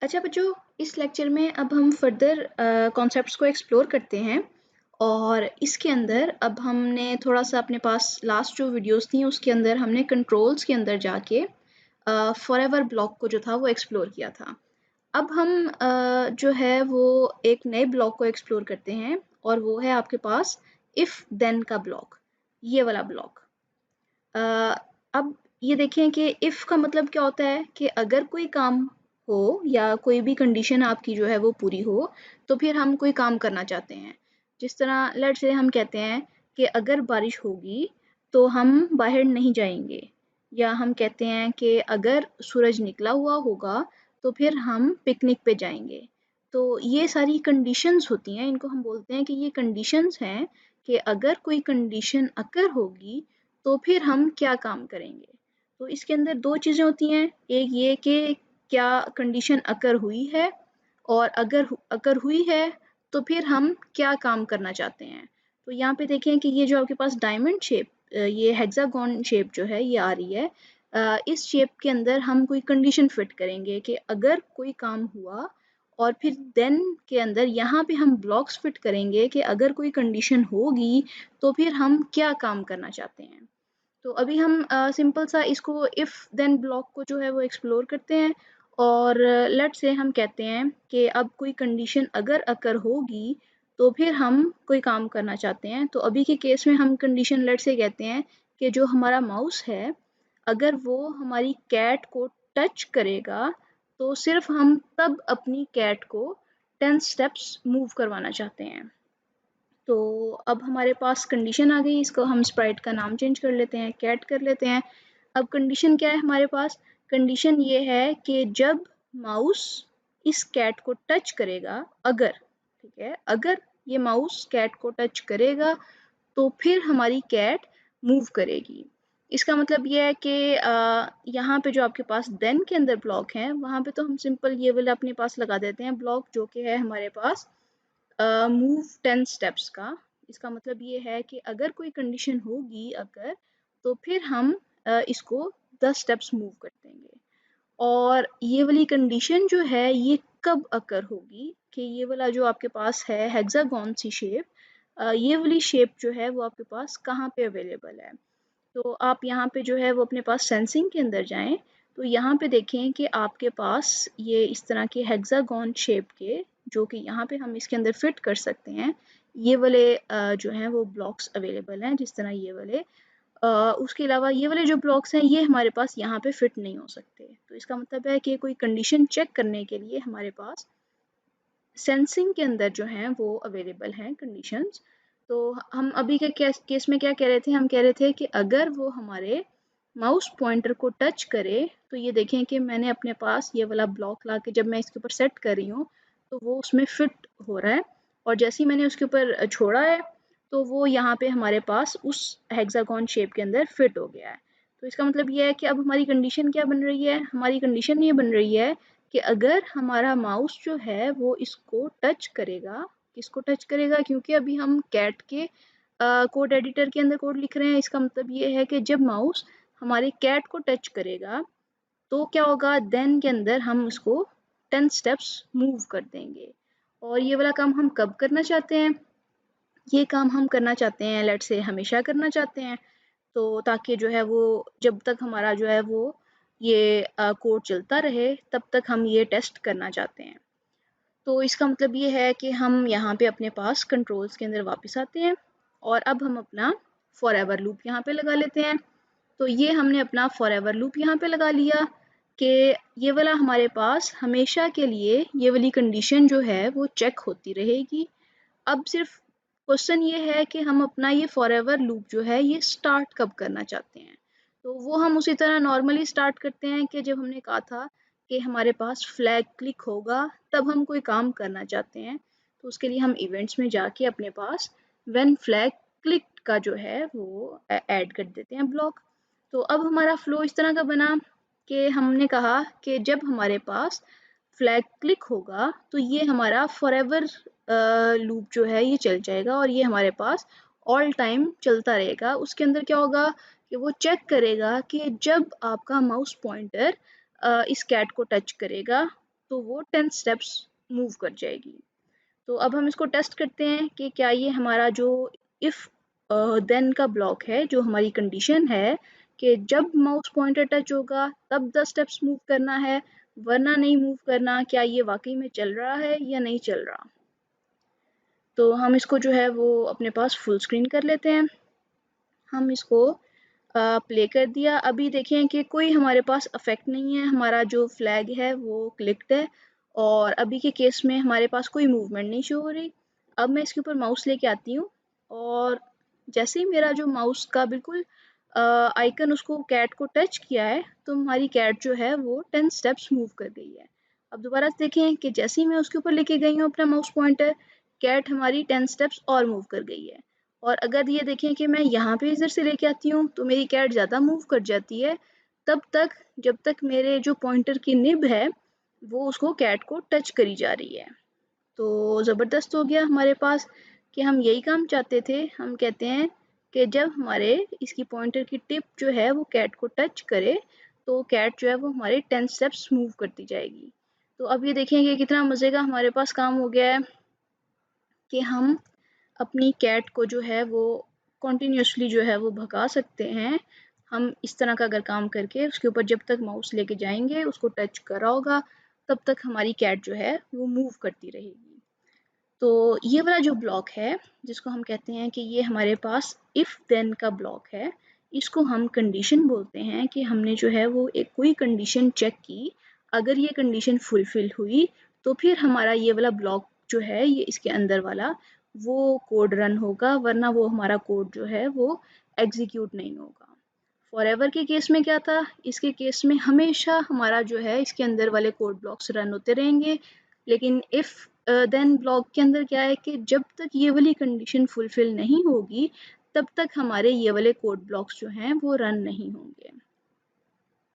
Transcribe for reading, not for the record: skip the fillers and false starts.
अच्छा बच्चों, इस लेक्चर में अब हम फर्दर कॉन्सेप्ट्स को एक्सप्लोर करते हैं और इसके अंदर अब हमने थोड़ा सा अपने पास लास्ट जो वीडियोस थी उसके अंदर हमने कंट्रोल्स के अंदर जाके फॉरएवर ब्लॉक को जो था वो एक्सप्लोर किया था। अब हम जो है वो एक नए ब्लॉक को एक्सप्लोर करते हैं और वो है आपके पास इफ़ देन का ब्लॉक, ये वाला ब्लॉक। अब ये देखें कि इफ़ का मतलब क्या होता है कि अगर कोई काम हो या कोई भी कंडीशन आपकी जो है वो पूरी हो, तो फिर हम कोई काम करना चाहते हैं। जिस तरह लेट्स से हम कहते हैं कि अगर बारिश होगी तो हम बाहर नहीं जाएंगे, या हम कहते हैं कि अगर सूरज निकला हुआ होगा तो फिर हम पिकनिक पे जाएंगे। तो ये सारी कंडीशंस होती हैं, इनको हम बोलते हैं कि ये कंडीशंस हैं कि अगर कोई कंडीशन अकर होगी तो फिर हम क्या काम करेंगे। तो इसके अंदर 2 चीज़ें होती हैं, एक ये कि क्या कंडीशन अकर हुई है, और अगर हुई है तो फिर हम क्या काम करना चाहते हैं। तो यहाँ पे देखें कि ये जो आपके पास डायमंड शेप, ये हेक्सागोन शेप जो है ये आ रही है। इस शेप के अंदर हम कोई कंडीशन फिट करेंगे कि अगर कोई काम हुआ, और फिर देन के अंदर यहाँ पे हम ब्लॉक्स फिट करेंगे कि अगर कोई कंडीशन होगी तो फिर हम क्या काम करना चाहते हैं। तो अभी हम सिंपल सा इसको इफ़ देन ब्लॉक को जो है वो एक्सप्लोर करते हैं और लेट से हम कहते हैं कि अब कोई कंडीशन अगर अकर होगी तो फिर हम कोई काम करना चाहते हैं। तो अभी के केस में हम कंडीशन लेट से कहते हैं कि जो हमारा माउस है, अगर वो हमारी कैट को टच करेगा तो सिर्फ हम तब अपनी कैट को 10 स्टेप्स मूव करवाना चाहते हैं। तो अब हमारे पास कंडीशन आ गई, इसको हम स्प्राइट का नाम चेंज कर लेते हैं, कैट कर लेते हैं। अब कंडीशन क्या है हमारे पास? कंडीशन ये है कि जब माउस इस कैट को टच करेगा, अगर, ठीक है, अगर ये माउस कैट को टच करेगा तो फिर हमारी कैट मूव करेगी। इसका मतलब ये है कि यहाँ पे जो आपके पास देन के अंदर ब्लॉक है, वहाँ पे तो हम सिंपल ये वाला अपने पास लगा देते हैं ब्लॉक, जो कि है हमारे पास मूव 10 स्टेप्स का। इसका मतलब ये है कि अगर कोई कंडीशन होगी अगर, तो फिर हम इसको 10 स्टेप्स मूव कर देंगे। और ये वाली कंडीशन जो है ये कब अकर होगी कि ये वाला जो आपके पास है हेक्सागोन सी शेप, ये वाली शेप जो है वो आपके पास कहाँ पे अवेलेबल है। तो आप यहाँ पे जो है वो अपने पास सेंसिंग के अंदर जाएं, तो यहाँ पे देखें कि आपके पास ये इस तरह के हेक्सागोन शेप के, जो कि यहाँ पे हम इसके अंदर फिट कर सकते हैं, ये वाले जो हैं वो ब्लॉक्स अवेलेबल हैं, जिस तरह ये वाले। उसके अलावा ये वाले जो ब्लॉक्स हैं ये हमारे पास यहाँ पे फिट नहीं हो सकते। तो इसका मतलब है कि कोई कंडीशन चेक करने के लिए हमारे पास सेंसिंग के अंदर जो हैं वो अवेलेबल हैं कंडीशंस। तो हम अभी के केस में क्या कह रहे थे? हम कह रहे थे कि अगर वो हमारे माउस पॉइंटर को टच करे, तो ये देखें कि मैंने अपने पास ये वाला ब्लॉक ला के जब मैं इसके ऊपर सेट कर रही हूँ तो वो उसमें फिट हो रहा है, और जैसे ही मैंने उसके ऊपर छोड़ा है तो वो यहाँ पे हमारे पास उस हेक्सागोन शेप के अंदर फिट हो गया है। तो इसका मतलब ये है कि अब हमारी कंडीशन क्या बन रही है? हमारी कंडीशन ये बन रही है कि अगर हमारा माउस जो है वो इसको टच करेगा, किसको टच करेगा? क्योंकि अभी हम कैट के कोड एडिटर के अंदर कोड लिख रहे हैं, इसका मतलब ये है कि जब माउस हमारे कैट को टच करेगा तो क्या होगा? देन के अंदर हम उसको 10 स्टेप्स मूव कर देंगे। और ये वाला काम हम कब करना चाहते हैं? ये काम हम करना चाहते हैं लेट्स से हमेशा करना चाहते हैं। तो ताकि जो है वो जब तक हमारा जो है वो ये कोड चलता रहे तब तक हम ये टेस्ट करना चाहते हैं। तो इसका मतलब ये है कि हम यहाँ पे अपने पास कंट्रोल्स के अंदर वापस आते हैं और अब हम अपना फॉरएवर लूप यहाँ पे लगा लेते हैं। तो ये हमने अपना फॉरएवर लूप यहाँ पे लगा लिया कि ये वाला हमारे पास हमेशा के लिए ये वाली कंडीशन जो है वो चेक होती रहेगी। अब सिर्फ क्वेश्चन ये है कि हम अपना ये फॉरएवर लूप जो है ये स्टार्ट कब करना चाहते हैं। तो वो हम उसी तरह नॉर्मली स्टार्ट करते हैं कि जब हमने कहा था कि हमारे पास फ्लैग क्लिक होगा तब हम कोई काम करना चाहते हैं। तो उसके लिए हम इवेंट्स में जाके अपने पास व्हेन फ्लैग क्लिक का जो है वो ऐड कर देते हैं ब्लॉक। तो अब हमारा फ्लो इस तरह का बना कि हमने कहा कि जब हमारे पास फ्लैग क्लिक होगा तो ये हमारा फॉरएवर लूप जो है ये चल जाएगा और ये हमारे पास ऑल टाइम चलता रहेगा। उसके अंदर क्या होगा कि वो चेक करेगा कि जब आपका माउस पॉइंटर इस कैट को टच करेगा तो वो 10 स्टेप्स मूव कर जाएगी। तो अब हम इसको टेस्ट करते हैं कि क्या ये हमारा जो इफ़ देन का ब्लॉक है, जो हमारी कंडीशन है कि जब माउस पॉइंटर टच होगा तब 10 स्टेप्स मूव करना है, वरना नहीं मूव करना, क्या ये वाकई में चल रहा है या नहीं चल रहा। तो हम इसको जो है वो अपने पास फुल स्क्रीन कर लेते हैं। हम इसको प्ले कर दिया। अभी देखें कि कोई हमारे पास अफेक्ट नहीं है, हमारा जो फ्लैग है वो क्लिक्ड है और अभी के केस में हमारे पास कोई मूवमेंट नहीं शो हो रही। अब मैं इसके ऊपर माउस लेके आती हूँ और जैसे ही मेरा जो माउस का बिल्कुल आइकन उसको कैट को टच किया है, तो हमारी कैट जो है वो 10 स्टेप्स मूव कर गई है। अब दोबारा से देखें कि जैसे ही मैं उसके ऊपर लेके गई हूँ अपना माउस पॉइंटर, कैट हमारी 10 स्टेप्स और मूव कर गई है। और अगर ये देखें कि मैं यहाँ पे इधर से लेके आती हूँ तो मेरी कैट ज़्यादा मूव कर जाती है, तब तक जब तक मेरे जो पॉइंटर की निब है वो उसको कैट को टच करी जा रही है। तो ज़बरदस्त हो गया हमारे पास कि हम यही काम चाहते थे। हम कहते हैं कि जब हमारे इसकी पॉइंटर की टिप जो है वो कैट को टच करे तो कैट जो है वो हमारे 10 स्टेप्स मूव करती जाएगी। तो अब ये देखेंगे कितना मज़े का हमारे पास काम हो गया है कि हम अपनी कैट को जो है वो कॉन्टिन्यूसली जो है वो भगा सकते हैं। हम इस तरह का अगर काम करके उसके ऊपर जब तक माउस लेके जाएंगे, उसको टच करा होगा, तब तक हमारी कैट जो है वो मूव करती रहेगी। तो ये वाला जो ब्लॉक है जिसको हम कहते हैं कि ये हमारे पास इफ़ देन का ब्लॉक है, इसको हम कंडीशन बोलते हैं कि हमने जो है वो एक कोई कंडीशन चेक की, अगर ये कंडीशन फुलफिल हुई तो फिर हमारा ये वाला ब्लॉक जो है ये इसके अंदर वाला वो कोड रन होगा, वरना वो हमारा कोड जो है वो एग्जीक्यूट नहीं होगा। फॉरएवर के केस में क्या था, इसके केस में हमेशा हमारा जो है इसके अंदर वाले कोड ब्लॉक्स रन होते रहेंगे। लेकिन इफ़ देन ब्लॉक के अंदर क्या है कि जब तक ये वाली कंडीशन फुलफिल नहीं होगी, तब तक हमारे ये वाले कोड ब्लॉक्स जो हैं वो रन नहीं होंगे।